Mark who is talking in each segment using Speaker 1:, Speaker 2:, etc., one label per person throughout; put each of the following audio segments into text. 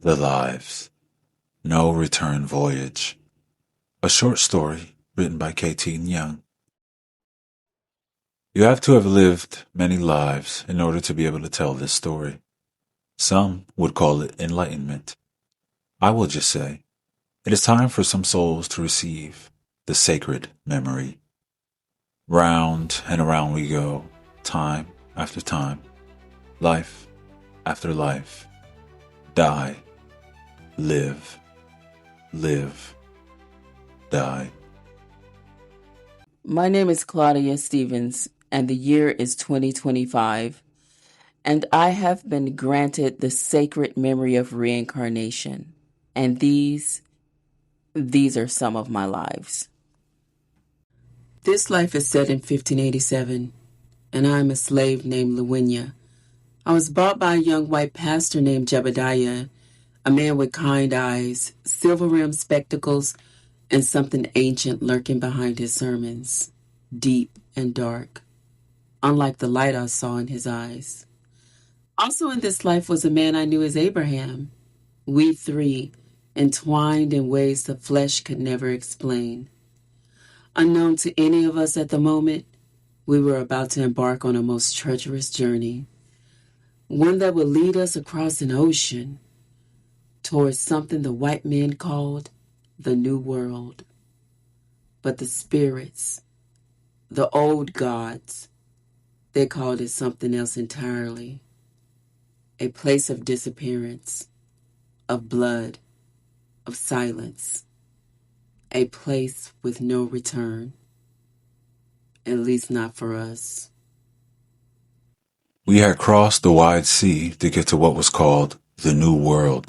Speaker 1: The Lives. No Return Voyage. A short story written by KT Niang. You have to have lived many lives in order to be able to tell this story. Some would call it enlightenment. I will just say, it is time for some souls to receive the sacred memory. Round and around we go, time after time, life after life. Die, live, die.
Speaker 2: My name is Claudia Stevens, and the year is 2025, and I have been granted the sacred memory of reincarnation, and these are some of my lives. This life is set in 1587, and I am a slave named Lavinia. I was bought by a young white pastor named Jebediah, a man with kind eyes, silver-rimmed spectacles, and something ancient lurking behind his sermons, deep and dark, unlike the light I saw in his eyes. Also in this life was a man I knew as Abraham, we three, entwined in ways the flesh could never explain. Unknown to any of us at the moment, we were about to embark on a most treacherous journey, one that would lead us across an ocean towards something the white men called the New World. But the spirits, the old gods, they called it something else entirely. A place of disappearance, of blood, of silence. A place with no return. At least not for us.
Speaker 1: We had crossed the wide sea to get to what was called the New World.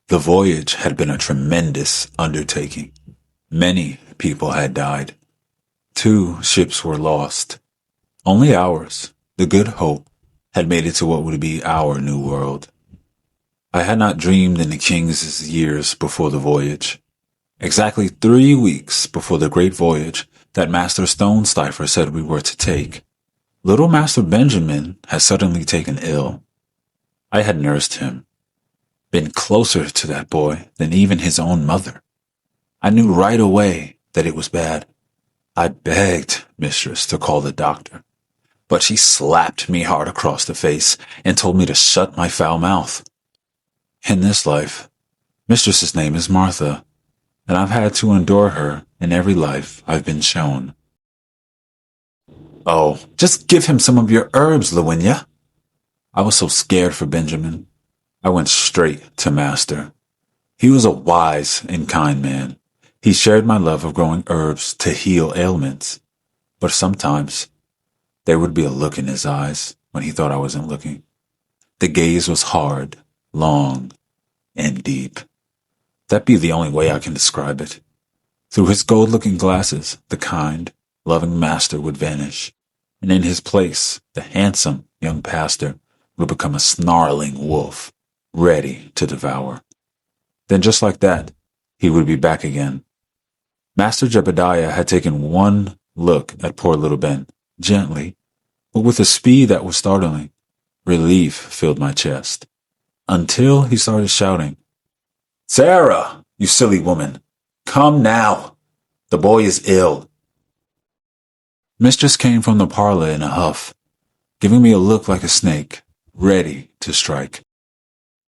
Speaker 1: The voyage had been a tremendous undertaking. Many people had died. 2 ships were lost. Only ours, the Good Hope, had made it to what would be our new world. I had not dreamed in the king's years before the voyage. Exactly 3 weeks before the great voyage that Master Stonesteifer said we were to take, little Master Benjamin had suddenly taken ill. I had nursed him, been closer to that boy than even his own mother. I knew right away that it was bad. I begged Mistress to call the doctor, but she slapped me hard across the face and told me to shut my foul mouth. In this life, Mistress's name is Martha, and I've had to endure her in every life I've been shown. Oh, just give him some of your herbs, Lavinia. I was so scared for Benjamin. I went straight to Master. He was a wise and kind man. He shared my love of growing herbs to heal ailments. But sometimes, there would be a look in his eyes when he thought I wasn't looking. The gaze was hard, long, and deep. That'd be the only way I can describe it. Through his gold-looking glasses, the kind, loving master would vanish, and in his place, the handsome young pastor would become a snarling wolf, ready to devour. Then just like that, he would be back again. Master Jebediah had taken one look at poor little Ben, gently, but with a speed that was startling. Relief filled my chest, until he started shouting, "Sarah, you silly woman, come now. The boy is ill." Mistress came from the parlor in a huff, giving me a look like a snake, ready to strike.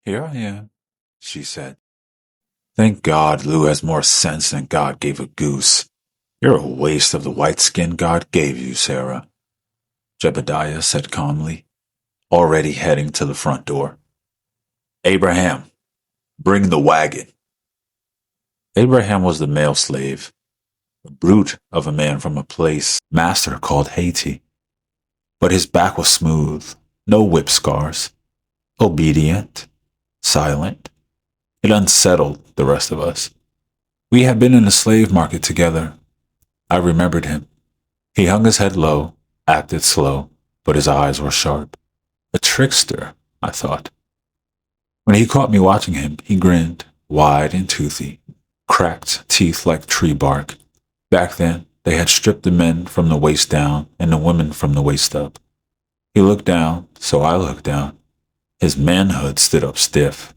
Speaker 1: "Here I am," she said. "Thank God Lou has more sense than God gave a goose. You're a waste of the white skin God gave you, Sarah," Jebediah said calmly, already heading to the front door. "Abraham, bring the wagon." Abraham was the male slave, a brute of a man from a place Master called Haiti. But his back was smooth, no whip scars, obedient, silent. It unsettled the rest of us. We had been in the slave market together. I remembered him. He hung his head low, acted slow, but his eyes were sharp. A trickster, I thought. When he caught me watching him, he grinned, wide and toothy, cracked teeth like tree bark. Back then, they had stripped the men from the waist down and the women from the waist up. He looked down, so I looked down. His manhood stood up stiff.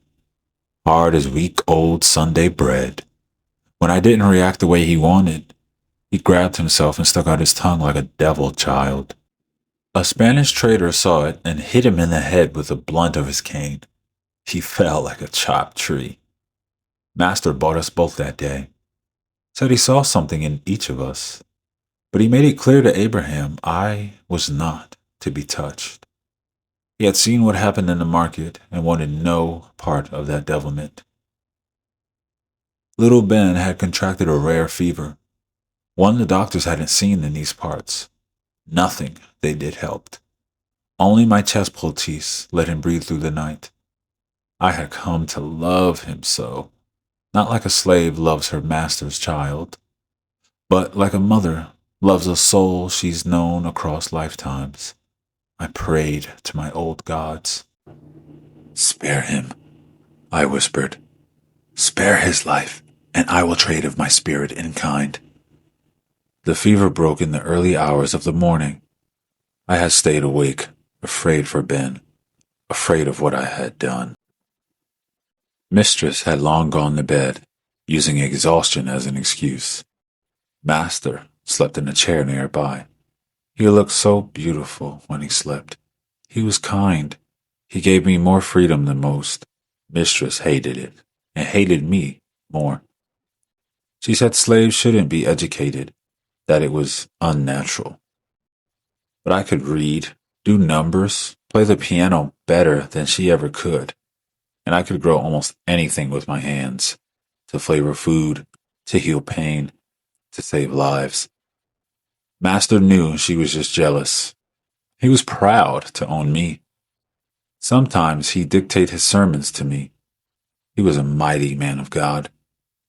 Speaker 1: hard as week-old Sunday bread. When I didn't react the way he wanted, he grabbed himself and stuck out his tongue like a devil child. A Spanish trader saw it and hit him in the head with the blunt of his cane. He fell like a chopped tree. Master bought us both that day. Said he saw something in each of us. But he made it clear to Abraham I was not to be touched. He had seen what happened in the market and wanted no part of that devilment. Little Ben had contracted a rare fever, one the doctors hadn't seen in these parts. Nothing they did helped. Only my chest poultice let him breathe through the night. I had come to love him so, not like a slave loves her master's child, but like a mother loves a soul she's known across lifetimes. I prayed to my old gods. "Spare him," I whispered. "Spare his life, and I will trade of my spirit in kind." The fever broke in the early hours of the morning. I had stayed awake, afraid for Ben, afraid of what I had done. Mistress had long gone to bed, using exhaustion as an excuse. Master slept in a chair nearby. He looked so beautiful when he slept. He was kind. He gave me more freedom than most. Mistress hated it, and hated me more. She said slaves shouldn't be educated, that it was unnatural. But I could read, do numbers, play the piano better than she ever could, and I could grow almost anything with my hands, to flavor food, to heal pain, to save lives. Master knew she was just jealous. He was proud to own me. Sometimes he'd dictate his sermons to me. He was a mighty man of God.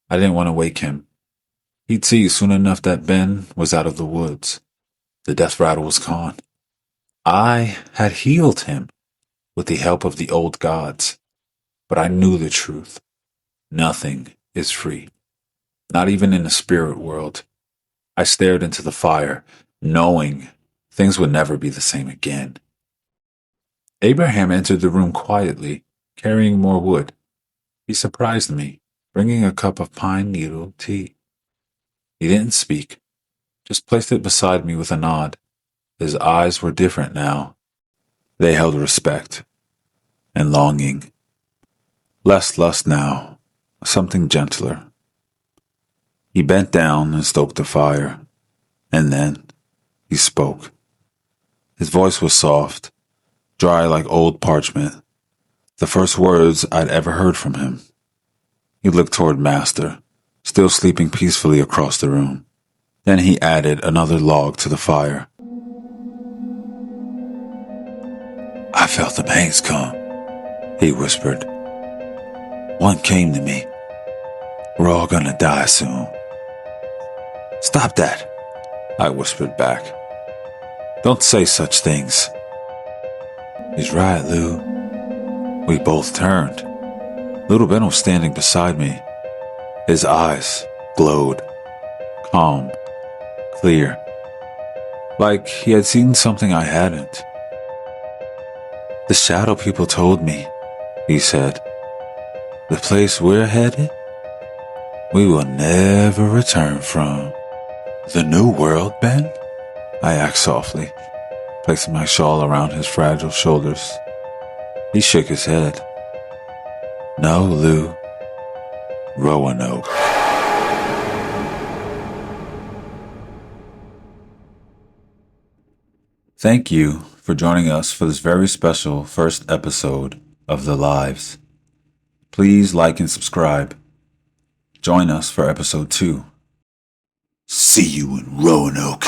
Speaker 1: I didn't want to wake him. He'd see soon enough that Ben was out of the woods. The death rattle was gone. I had healed him with the help of the old gods. But I knew the truth. Nothing is free. Not even in the spirit world. I stared into the fire, knowing things would never be the same again. Abraham entered the room quietly, carrying more wood. He surprised me, bringing a cup of pine needle tea. He didn't speak, just placed it beside me with a nod. His eyes were different now. They held respect and longing. Less lust now, something gentler. He bent down and stoked the fire, and then he spoke. His voice was soft, dry like old parchment, the first words I'd ever heard from him. He looked toward Master, still sleeping peacefully across the room. Then he added another log to the fire. "I felt the pains come," he whispered. "One came to me. We're all gonna die soon." "Stop that," I whispered back. "Don't say such things." "He's right, Lou." We both turned. Little Ben was standing beside me. His eyes glowed, calm, clear, like he had seen something I hadn't. "The shadow people told me," he said. "The place we're headed, we will never return from." "The new world, Ben?" I asked softly, placing my shawl around his fragile shoulders. He shook his head. "No, Lou. Roanoke." Thank you for joining us for this very special first episode of The Lives. Please like and subscribe. Join us for episode 2. See you in Roanoke.